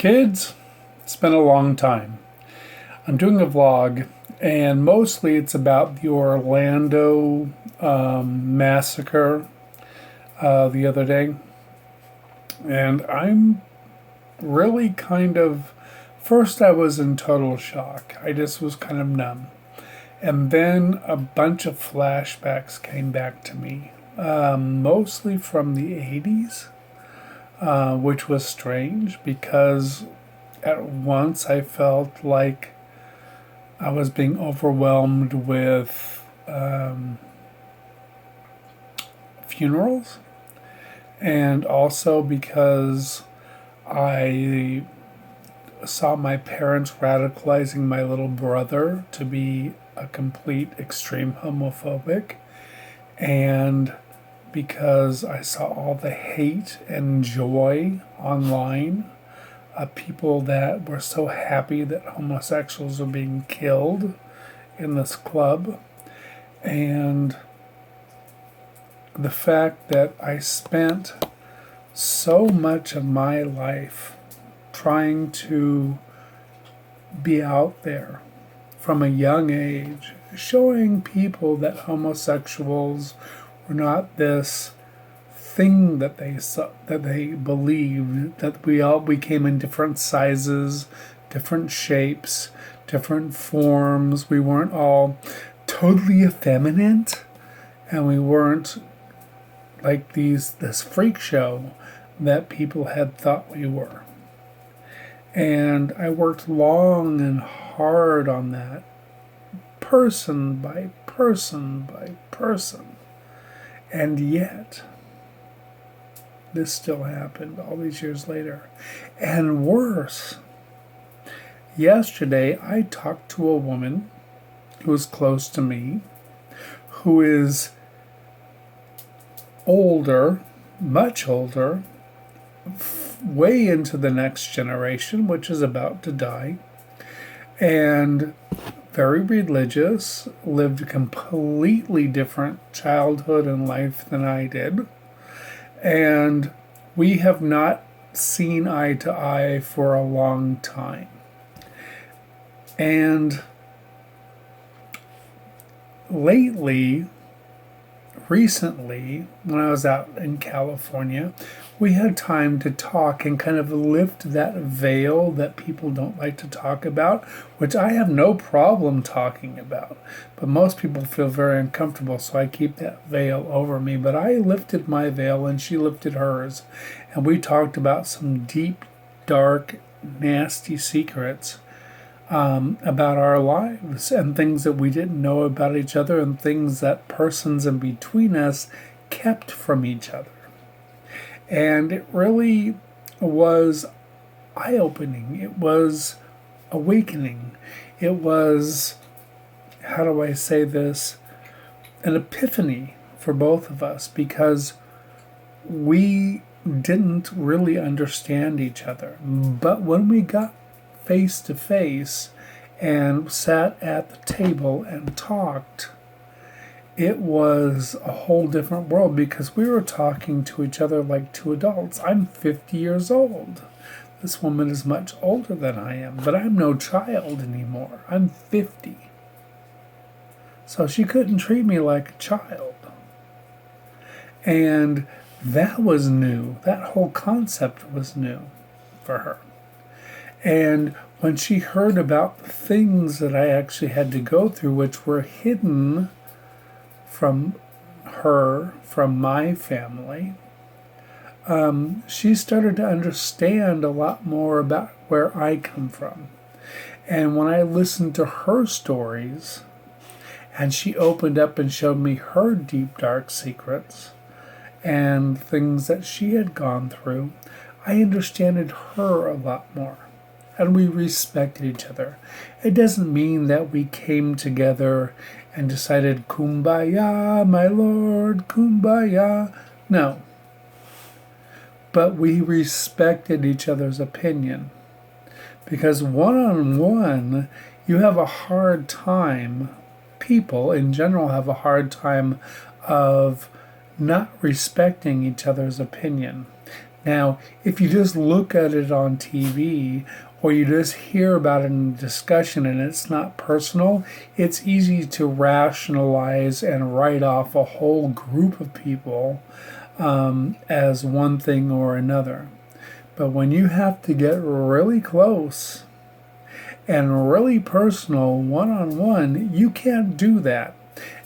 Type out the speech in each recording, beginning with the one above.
Kids, it's been a long time. I'm doing a vlog, and mostly it's about the Orlando massacre the other day. And I'm really first I was in total shock. I just was kind of numb. And then a bunch of flashbacks came back to me, mostly from the 80s, which was strange because at once I felt like I was being overwhelmed with funerals, and also because I saw my parents radicalizing my little brother to be a complete extreme homophobic, and because I saw all the hate and joy online of people that were so happy that homosexuals were being killed in this club, and the fact that I spent so much of my life trying to be out there from a young age, showing people that homosexuals were not this thing that they believed, that we came in different sizes, different shapes, different forms. We weren't all totally effeminate, and we weren't like this freak show that people had thought we were. And I worked long and hard on that, person by person by person. And yet, this still happened all these years later. And worse, yesterday I talked to a woman who is close to me, who is older, much older, way into the next generation, which is about to die, and very religious, lived a completely different childhood and life than I did. And we have not seen eye to eye for a long time. And recently, when I was out in California, we had time to talk and kind of lift that veil that people don't like to talk about, which I have no problem talking about. But most people feel very uncomfortable, so I keep that veil over me. But I lifted my veil and she lifted hers. And we talked about some deep, dark, nasty secrets about our lives and things that we didn't know about each other and things that persons in between us kept from each other. And it really was eye-opening. It was awakening. It was, how do I say this, an epiphany for both of us, because we didn't really understand each other. But when we got face to face and sat at the table and talked, it was a whole different world, because we were talking to each other like two adults. I'm 50 years old. This woman is much older than I am, but I'm no child anymore. I'm 50. So she couldn't treat me like a child. And that was new. That whole concept was new for her. And when she heard about the things that I actually had to go through, which were hidden from her, from my family, she started to understand a lot more about where I come from. And when I listened to her stories, and she opened up and showed me her deep, dark secrets and things that she had gone through, I understood her a lot more. And we respected each other. It doesn't mean that we came together and decided, "Kumbaya, my lord, kumbaya." No. But we respected each other's opinion. Because one-on-one, you have a hard time, people in general have a hard time of not respecting each other's opinion. Now, if you just look at it on TV or you just hear about it in discussion and it's not personal, it's easy to rationalize and write off a whole group of people as one thing or another. But when you have to get really close and really personal, one on one, you can't do that.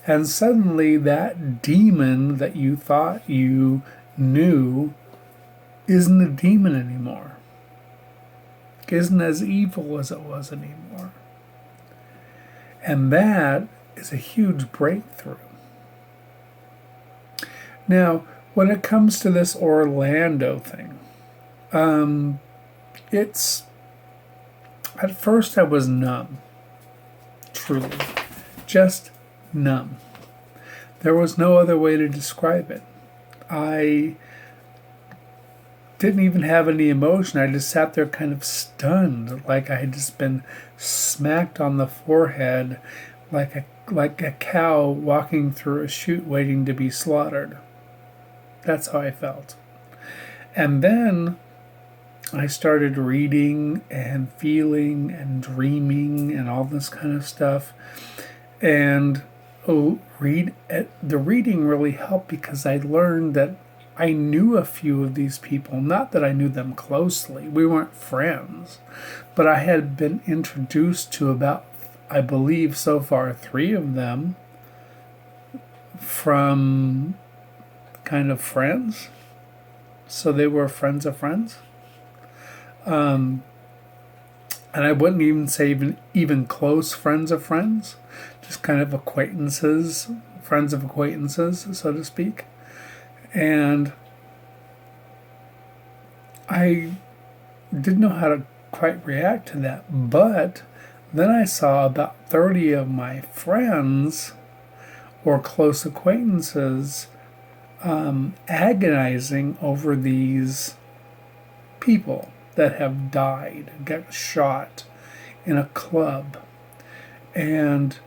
And suddenly, that demon that you thought you knew isn't a demon anymore, isn't as evil as it was anymore. And that is a huge breakthrough. Now, when it comes to this Orlando thing, it's, at first I was numb, truly, just numb. There was no other way to describe it. I didn't even have any emotion. I just sat there kind of stunned, like I had just been smacked on the forehead like a cow walking through a chute waiting to be slaughtered. That's how I felt. And then I started reading and feeling and dreaming and all this kind of stuff. And the reading really helped because I learned that I knew a few of these people. Not that I knew them closely. We weren't friends. But I had been introduced to about, I believe so far, 3 of them from kind of friends. So they were friends of friends. And I wouldn't even say even close friends of friends. Just kind of acquaintances, friends of acquaintances, so to speak. And I didn't know how to quite react to that. But then I saw about 30 of my friends or close acquaintances agonizing over these people that have died, got shot in a club. And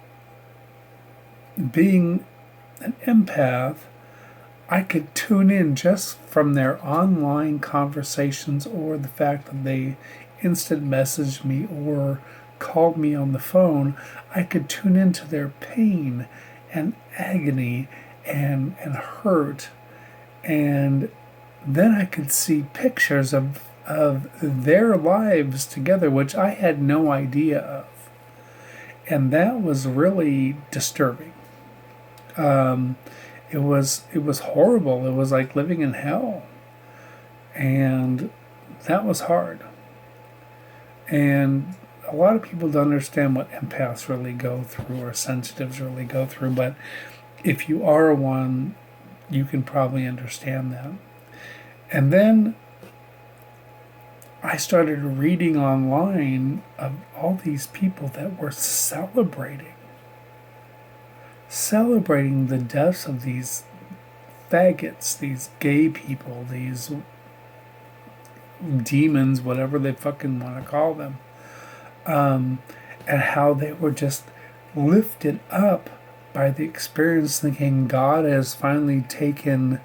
being an empath, I could tune in just from their online conversations or the fact that they instant messaged me or called me on the phone. I could tune into their pain and agony and hurt. And then I could see pictures of their lives together, which I had no idea of. And that was really disturbing. It was horrible. It was like living in hell. And that was hard. And a lot of people don't understand what empaths really go through or sensitives really go through, but if you are one, you can probably understand that. And then I started reading online of all these people that were celebrating the deaths of these faggots, these gay people, these demons, whatever they fucking want to call them, and how they were just lifted up by the experience, thinking God has finally taken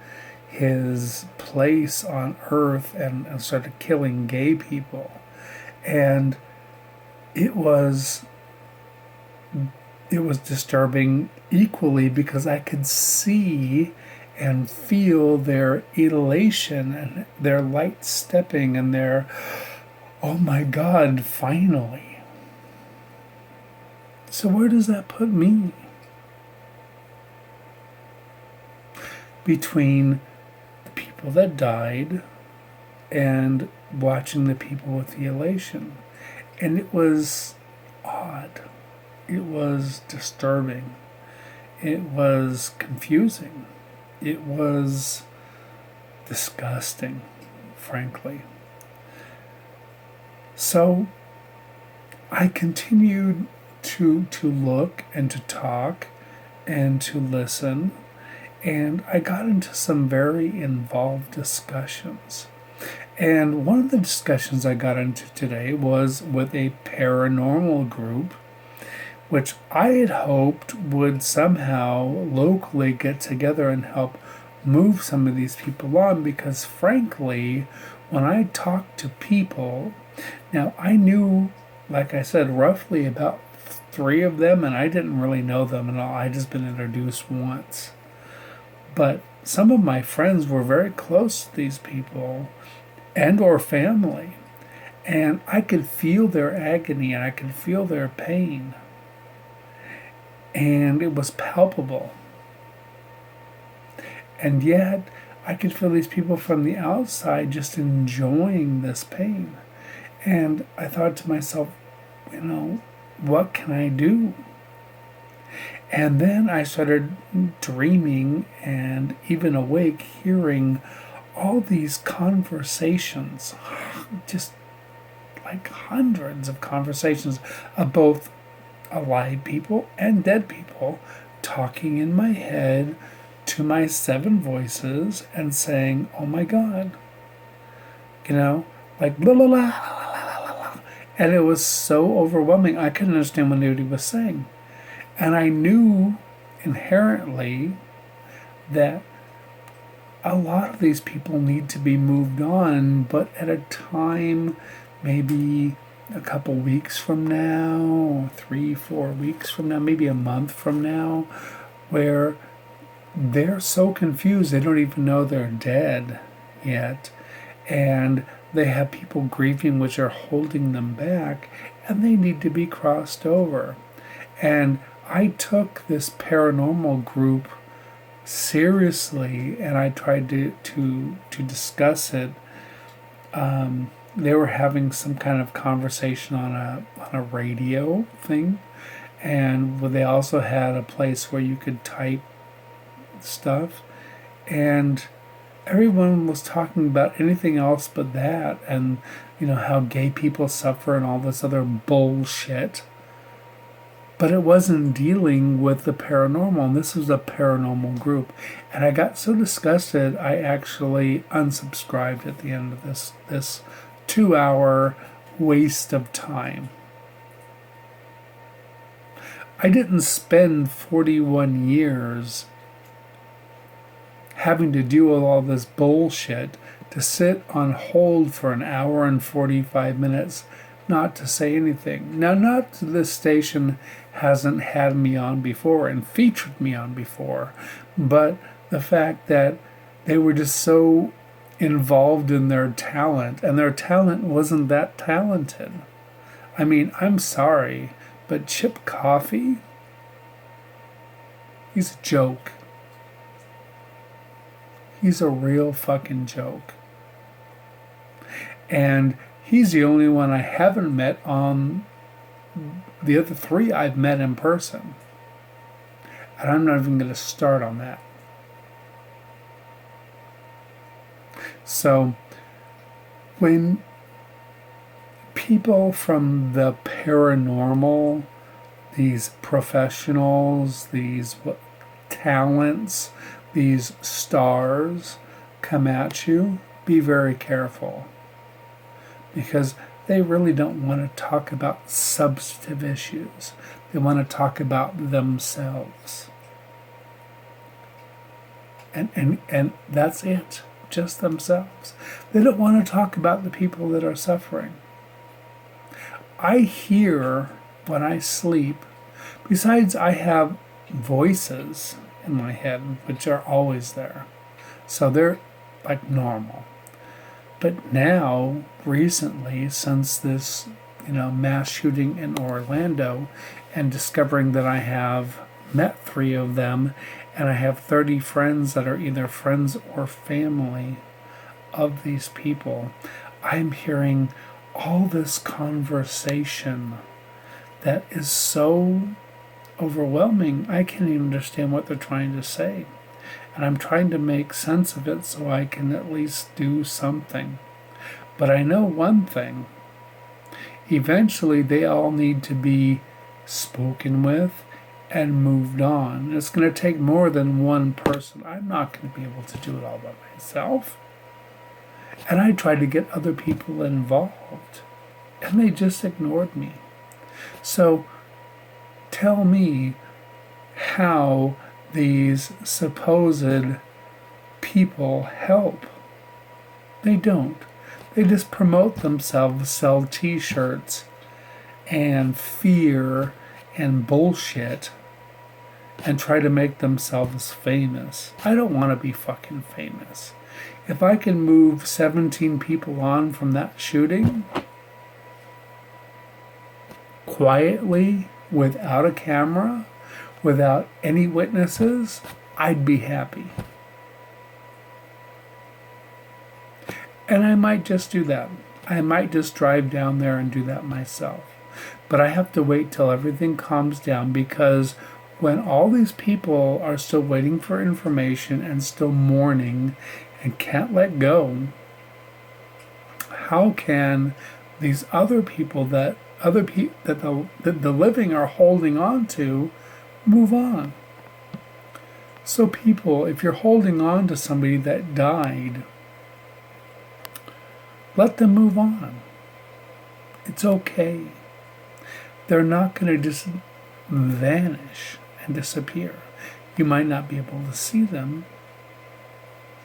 his place on earth and started killing gay people. And it was disturbing equally because I could see and feel their elation and their light stepping and their, oh my God, finally. So where does that put me? Between the people that died and watching the people with the elation. And it was odd. It was disturbing. It was confusing. It was disgusting, frankly. So I continued to look and to talk and to listen, and I got into some very involved discussions. And one of the discussions I got into today was with a paranormal group, which I had hoped would somehow locally get together and help move some of these people on, because frankly, when I talk to people, now I knew, like I said, roughly about three of them, and I didn't really know them at all. I just been introduced once. But some of my friends were very close to these people and or family, and I could feel their agony and I could feel their pain, and it was palpable. And yet I could feel these people from the outside just enjoying this pain. And I thought to myself, what can I do? And then I started dreaming and even awake, hearing all these conversations, just like hundreds of conversations of both alive people and dead people, talking in my head to my seven voices and saying, oh my God, like blah, blah, blah, blah, blah, blah. And it was so overwhelming. I couldn't understand what anybody was saying. And I knew inherently that a lot of these people need to be moved on, but at a time, maybe a couple weeks from now, 3-4 weeks from now, maybe a month from now, where they're so confused they don't even know they're dead yet, and they have people grieving which are holding them back, and they need to be crossed over. And I took this paranormal group seriously, and I tried to discuss it. They were having some kind of conversation on a radio thing, and they also had a place where you could type stuff, and everyone was talking about anything else but that, and how gay people suffer and all this other bullshit. But it wasn't dealing with the paranormal, and this was a paranormal group. And I got so disgusted, I actually unsubscribed at the end of this 2-hour waste of time. I didn't spend 41 years having to deal with all this bullshit to sit on hold for an hour and 45 minutes not to say anything. Now, not that this station hasn't had me on before and featured me on before, but the fact that they were just so involved in their talent, and their talent wasn't that talented. I mean, I'm sorry, but Chip Coffey, he's a joke. He's a real fucking joke. And he's the only one I haven't met on. The other three I've met in person. And I'm not even going to start on that. So, when people from the paranormal, these professionals, these talents, these stars come at you, be very careful. Because they really don't want to talk about substantive issues. They want to talk about themselves. And that's it. Just themselves. They don't want to talk about the people that are suffering. I hear when I sleep, besides I have voices in my head, which are always there. So they're like normal. But now, recently, since this, mass shooting in Orlando, and discovering that I have met 3 of them, and I have 30 friends that are either friends or family of these people, I'm hearing all this conversation that is so overwhelming. I can't even understand what they're trying to say. And I'm trying to make sense of it so I can at least do something. But I know one thing. Eventually, they all need to be spoken with and moved on. It's going to take more than one person. I'm not going to be able to do it all by myself. And I tried to get other people involved, and they just ignored me. So, tell me how these supposed people help. They don't. They just promote themselves, sell t-shirts and fear and bullshit and try to make themselves famous. I don't want to be fucking famous. If I can move 17 people on from that shooting quietly, without a camera, without any witnesses, I'd be happy. And I might just do that. I might just drive down there and do that myself. But I have to wait till everything calms down, because when all these people are still waiting for information and still mourning and can't let go, how can these other people that the living are holding on to move on? So people, if you're holding on to somebody that died, let them move on. It's okay. They're not going to just vanish and disappear. You might not be able to see them,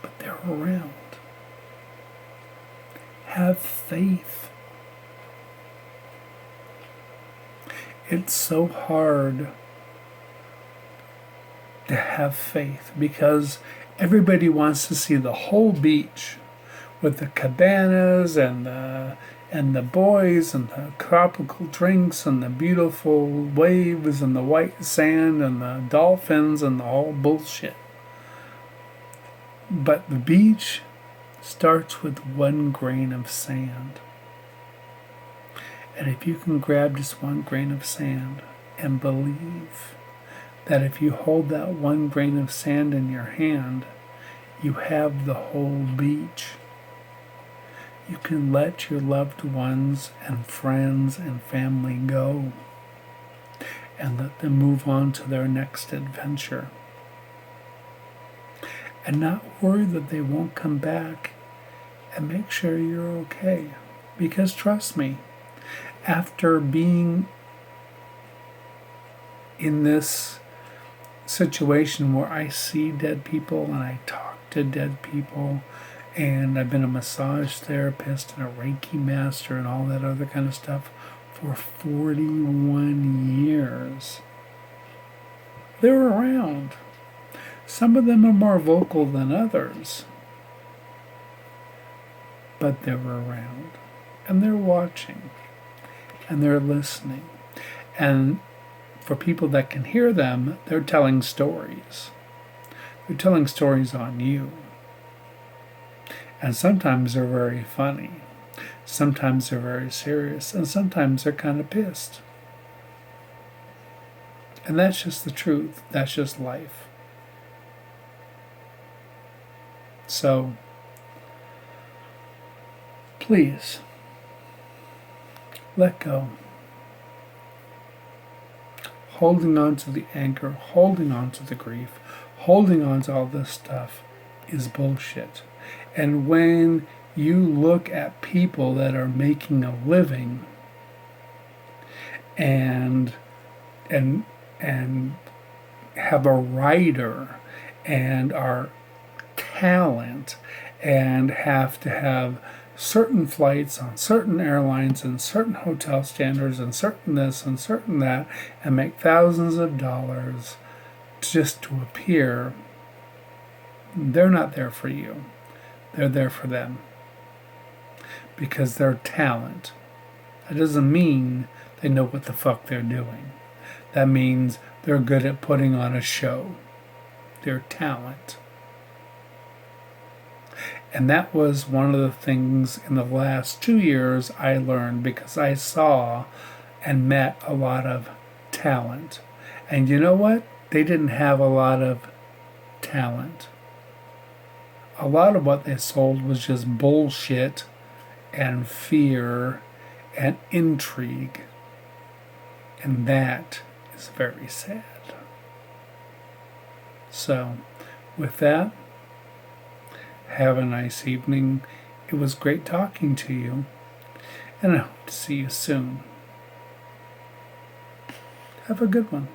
but they're around. Have faith. It's so hard to have faith because everybody wants to see the whole beach with the cabanas and the boys and the tropical drinks and the beautiful waves and the white sand and the dolphins and the whole bullshit. But the beach starts with 1 grain of sand. And if you can grab just 1 grain of sand and believe that if you hold that 1 grain of sand in your hand, you have the whole beach. You can let your loved ones and friends and family go and let them move on to their next adventure. And not worry that they won't come back, and make sure you're okay. Because trust me, after being in this situation where I see dead people and I talk to dead people, and I've been a massage therapist and a Reiki master and all that other kind of stuff for 41 years. They're around. Some of them are more vocal than others, but they're around. And they're watching. And they're listening. And for people that can hear them, they're telling stories. They're telling stories on you. And sometimes they're very funny. Sometimes they're very serious. And sometimes they're kind of pissed. And that's just the truth. That's just life. So, please, let go. Holding on to the anger, holding on to the grief, holding on to all this stuff is bullshit. And when you look at people that are making a living and have a writer and are talent and have to have certain flights on certain airlines and certain hotel standards and certain this and certain that and make thousands of dollars just to appear, they're not there for you. They're there for them. Because they're talent. That doesn't mean they know what the fuck they're doing. That means they're good at putting on a show. They're talent. And that was one of the things in the last 2 years I learned, because I saw and met a lot of talent. And you know what? They didn't have a lot of talent. A lot of what they sold was just bullshit and fear and intrigue. And that is very sad. So, with that, have a nice evening. It was great talking to you, and I hope to see you soon. Have a good one.